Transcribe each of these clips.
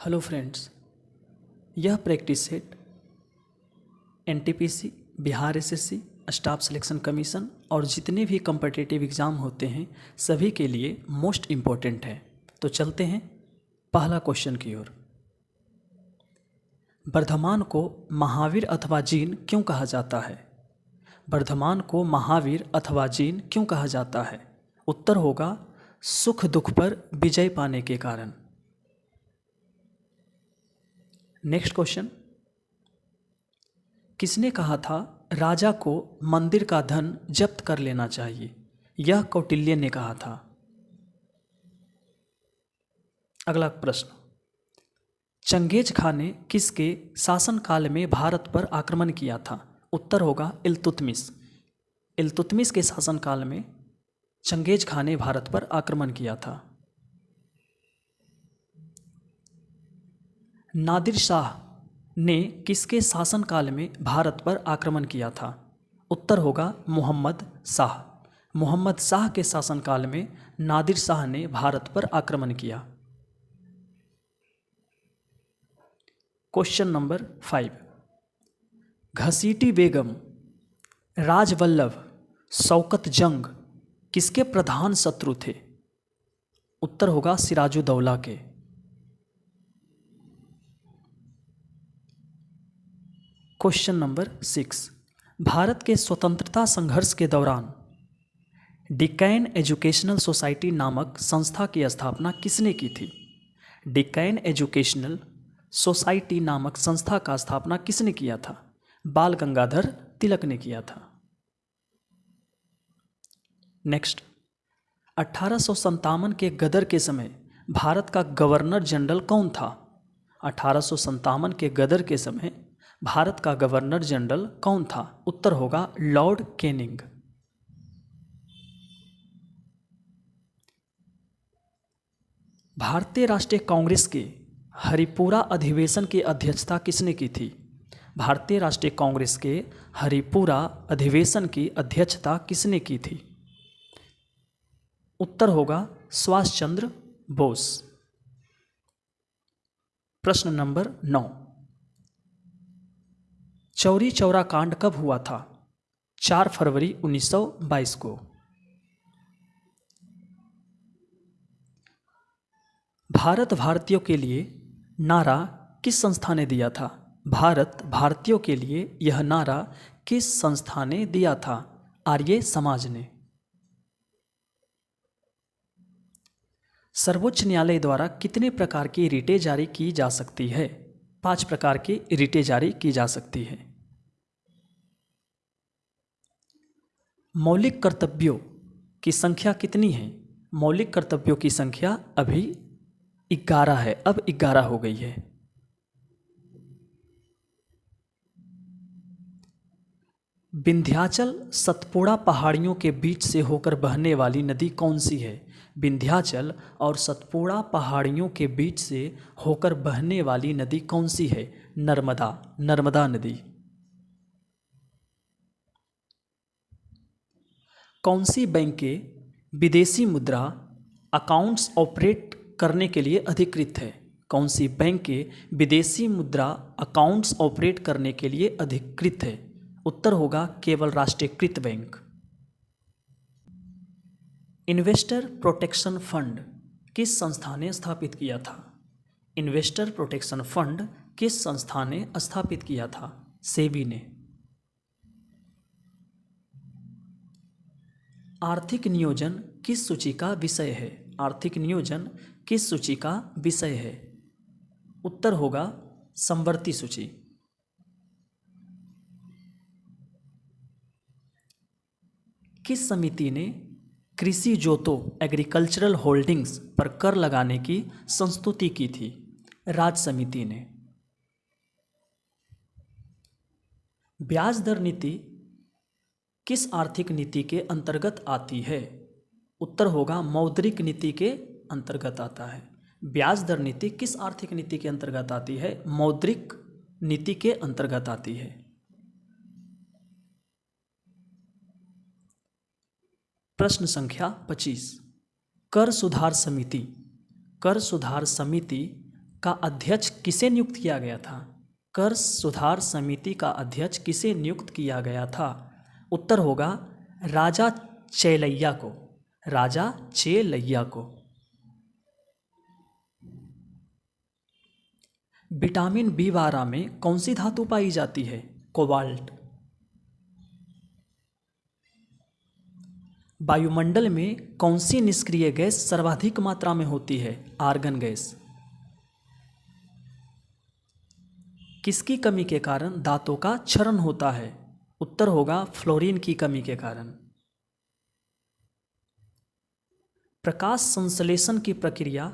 Hello friends, यह practice set NTPC, Bihar SSC, staff selection commission और जितने भी कम्पिटिटिव एग्ज़ाम होते हैं सभी के लिए मोस्ट इम्पॉर्टेंट है। तो चलते हैं पहला क्वेश्चन की ओर। वर्धमान को महावीर अथवा जीन क्यों कहा जाता है? वर्धमान को महावीर अथवा जीन क्यों कहा जाता है? उत्तर होगा सुख दुख पर विजय पाने के कारण। नेक्स्ट क्वेश्चन, किसने कहा था राजा को मंदिर का धन जब्त कर लेना चाहिए? यह कौटिल्य ने कहा था। अगला प्रश्न, चंगेज खान ने किसके शासनकाल में भारत पर आक्रमण किया था? उत्तर होगा इल्तुतमिश। इल्तुतमिश के शासनकाल में चंगेज खान ने भारत पर आक्रमण किया था। नादिर शाह ने किसके शासनकाल में भारत पर आक्रमण किया था? उत्तर होगा मोहम्मद शाह। मोहम्मद शाह के शासनकाल में नादिर शाह ने भारत पर आक्रमण किया। क्वेश्चन नंबर 5, घसीटी बेगम, राजवल्लभ, शौकत जंग किसके प्रधान शत्रु थे? उत्तर होगा सिराजुद्दौला के। क्वेश्चन नंबर 6, भारत के स्वतंत्रता संघर्ष के दौरान डिक्कैन एजुकेशनल सोसाइटी नामक संस्था की स्थापना किसने की थी? डिक्कैन एजुकेशनल सोसाइटी नामक संस्था का स्थापना किसने किया था? बाल गंगाधर तिलक ने किया था। नेक्स्ट, 1857 के गदर के समय भारत का गवर्नर जनरल कौन था? 1857 के गदर के समय भारत का गवर्नर जनरल कौन था? उत्तर होगा लॉर्ड कैनिंग। भारतीय राष्ट्रीय कांग्रेस के हरिपुरा अधिवेशन की अध्यक्षता किसने की थी? भारतीय राष्ट्रीय कांग्रेस के हरिपुरा अधिवेशन की अध्यक्षता किसने की थी? उत्तर होगा सुभाष चंद्र बोस। प्रश्न नंबर 9, चौरी चौरा कांड कब हुआ था? 4 फरवरी 1922 को। भारत भारतीयों के लिए नारा किस संस्था ने दिया था? भारत भारतीयों के लिए यह नारा किस संस्था ने दिया था? आर्य समाज ने। सर्वोच्च न्यायालय द्वारा कितने प्रकार की रिटें जारी की जा सकती है? 5 प्रकार की रिटें जारी की जा सकती है। मौलिक कर्तव्यों की संख्या कितनी है? मौलिक कर्तव्यों की संख्या अभी 11 है, अब 11 हो गई है। विंध्याचल सतपुड़ा पहाड़ियों के बीच से होकर बहने वाली नदी कौन सी है? विंध्याचल और सतपुड़ा पहाड़ियों के बीच से होकर बहने वाली नदी कौन सी है? नर्मदा, नर्मदा नदी। कौन सी बैंकें विदेशी मुद्रा अकाउंट्स ऑपरेट करने के लिए अधिकृत है? कौन सी बैंकें विदेशी मुद्रा अकाउंट्स ऑपरेट करने के लिए अधिकृत है? उत्तर होगा केवल राष्ट्रीयकृत बैंक। इन्वेस्टर प्रोटेक्शन फंड किस संस्था ने स्थापित किया था? इन्वेस्टर प्रोटेक्शन फंड किस संस्था ने स्थापित किया था? सेबी ने। आर्थिक नियोजन किस सूची का विषय है? आर्थिक नियोजन किस सूची का विषय है? उत्तर होगा समवर्ती सूची। किस समिति ने कृषि जोतों एग्रीकल्चरल होल्डिंग्स पर कर लगाने की संस्तुति की थी? राज्य समिति ने। ब्याज दर नीति किस आर्थिक नीति के अंतर्गत आती है? उत्तर होगा मौद्रिक नीति के अंतर्गत आता है। ब्याज दर नीति किस आर्थिक नीति के अंतर्गत आती है? मौद्रिक नीति के अंतर्गत आती है। प्रश्न संख्या 25, कर सुधार समिति का अध्यक्ष किसे नियुक्त किया गया था? कर सुधार समिति का अध्यक्ष किसे नियुक्त किया गया था? उत्तर होगा राजा चेलैया को। राजा चेलैया को। विटामिन बी12 में कौन सी धातु पाई जाती है? कोबाल्ट। वायुमंडल में कौन सी निष्क्रिय गैस सर्वाधिक मात्रा में होती है? Argon gas. किसकी कमी के कारण दांतों का क्षरण होता है? उत्तर होगा फ्लोरीन की कमी के कारण। प्रकाश संश्लेषण की प्रक्रिया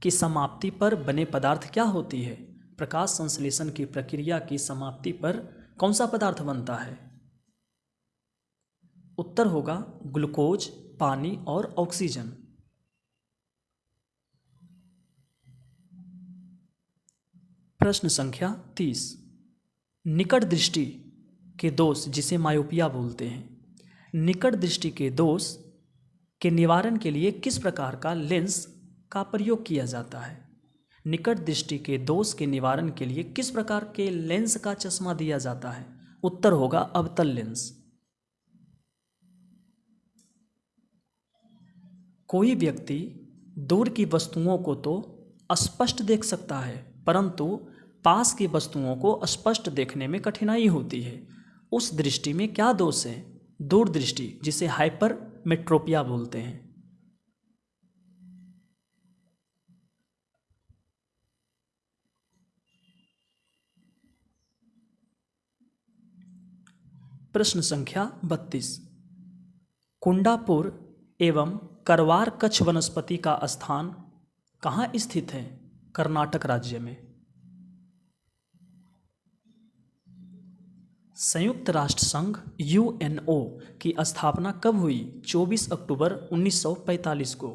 की समाप्ति पर बने पदार्थ क्या होती है? प्रकाश संश्लेषण की प्रक्रिया की समाप्ति पर कौन सा पदार्थ बनता है? उत्तर होगा ग्लूकोज, पानी और ऑक्सीजन। प्रश्न संख्या 30। निकट दृष्टि के दोष जिसे मायोपिया बोलते हैं, निकट दृष्टि के दोष के निवारण के लिए किस प्रकार का लेंस का प्रयोग किया जाता है? निकट दृष्टि के दोष के निवारण के लिए किस प्रकार के लेंस का चश्मा दिया जाता है? उत्तर होगा अवतल लेंस। कोई व्यक्ति दूर की वस्तुओं को तो स्पष्ट देख सकता है, परंतु पास की वस्तुओं को स्पष्ट देखने में कठिनाई होती है। उस दृष्टि में क्या दोष है? दूरदृष्टि, जिसे हाइपरमेट्रोपिया बोलते हैं। प्रश्न संख्या 32। कुंडापुर एवं करवार कच्छ वनस्पति का स्थान कहाँ स्थित है? कर्नाटक राज्य में। संयुक्त राष्ट्र संघ यूएनओ की स्थापना कब हुई? 24 अक्टूबर 1945 को।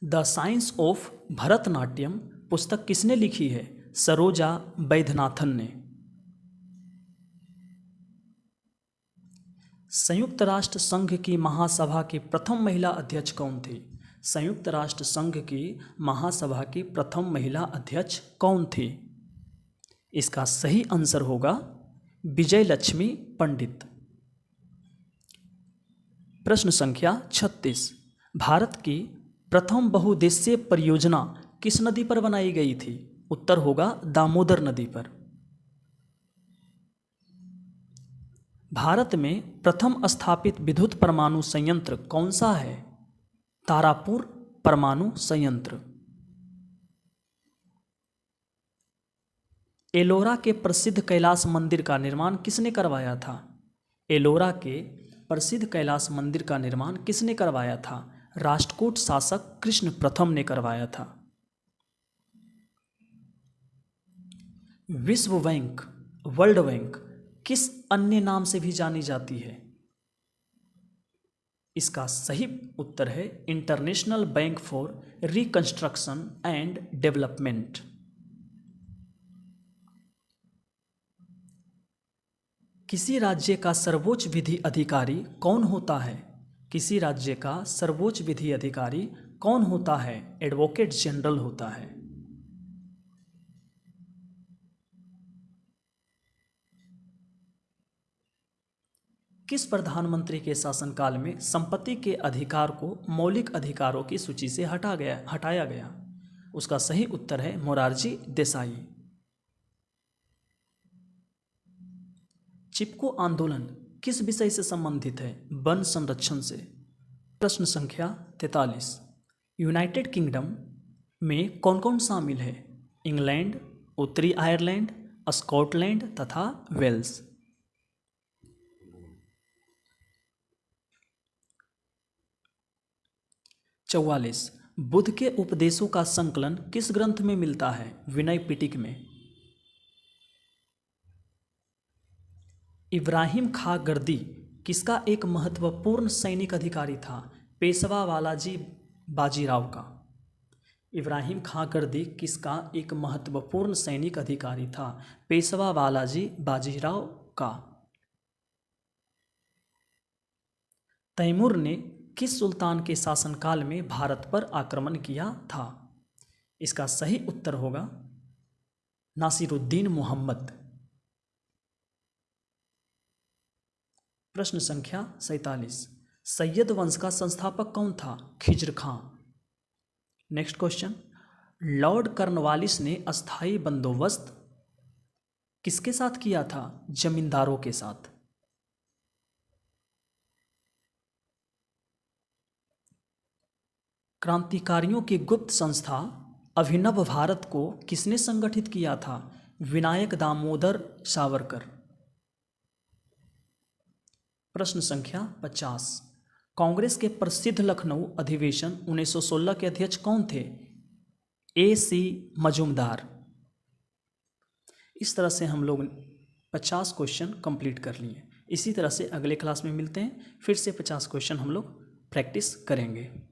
द साइंस ऑफ भरतनाट्यम पुस्तक किसने लिखी है? सरोजा वैद्यनाथन ने। संयुक्त राष्ट्र संघ की महासभा की प्रथम महिला अध्यक्ष कौन थी? संयुक्त राष्ट्र संघ की महासभा की प्रथम महिला अध्यक्ष कौन थी? इसका सही आंसर होगा विजयलक्ष्मी पंडित। प्रश्न संख्या 36। भारत की प्रथम बहुउद्देशीय परियोजना किस नदी पर बनाई गई थी? उत्तर होगा दामोदर नदी पर। भारत में प्रथम स्थापित विद्युत परमाणु संयंत्र कौन सा है? तारापुर परमाणु संयंत्र। एलोरा के प्रसिद्ध कैलाश मंदिर का निर्माण किसने करवाया था? एलोरा के प्रसिद्ध कैलाश मंदिर का निर्माण किसने करवाया था? राष्ट्रकूट शासक कृष्ण प्रथम ने करवाया था। विश्व बैंक, वर्ल्ड बैंक किस अन्य नाम से भी जानी जाती है? इसका सही उत्तर है international bank for reconstruction and development. किसी राज्य का सर्वोच्च विधि अधिकारी कौन होता है? किसी राज्य का सर्वोच्च विधि अधिकारी कौन होता है? एडवोकेट जनरल होता है। किस प्रधानमंत्री के शासनकाल में संपत्ति के अधिकार को मौलिक अधिकारों की सूची से हटाया गया? उसका सही उत्तर है मोरारजी देसाई। चिपको आंदोलन किस विषय से संबंधित है? वन संरक्षण से। प्रश्न संख्या 43। यूनाइटेड किंगडम में कौन कौन शामिल है? इंग्लैंड, उत्तरी आयरलैंड, स्कॉटलैंड तथा वेल्स। चौवालीस। बुद्ध के उपदेशों का संकलन किस ग्रंथ में मिलता है? विनय पिटक में। इब्राहिम खां गर्दी किसका एक महत्वपूर्ण सैनिक अधिकारी था? पेशवा वालाजी बाजीराव का। इब्राहिम खां गर्दी किसका एक महत्वपूर्ण सैनिक अधिकारी था? पेशवा वालाजी बाजीराव का। तैमूर ने किस सुल्तान के शासनकाल में भारत पर आक्रमण किया था? इसका सही उत्तर होगा नासिरुद्दीन मोहम्मद। प्रश्न संख्या 47, सैयद वंश का संस्थापक कौन था? खिज्र खां। नेक्स्ट क्वेश्चन, लॉर्ड कॉर्नवालिस ने अस्थायी बंदोबस्त किसके साथ किया था? जमींदारों के साथ। क्रांतिकारियों की गुप्त संस्था अभिनव भारत को किसने संगठित किया था? विनायक दामोदर सावरकर। प्रश्न संख्या 50, कांग्रेस के प्रसिद्ध लखनऊ अधिवेशन 1916 के अध्यक्ष कौन थे? AC मजूमदार। इस तरह से हम लोग 50 क्वेश्चन कंप्लीट कर लिए। इसी तरह से अगले क्लास में मिलते हैं, फिर से 50 क्वेश्चन हम लोग प्रैक्टिस करेंगे।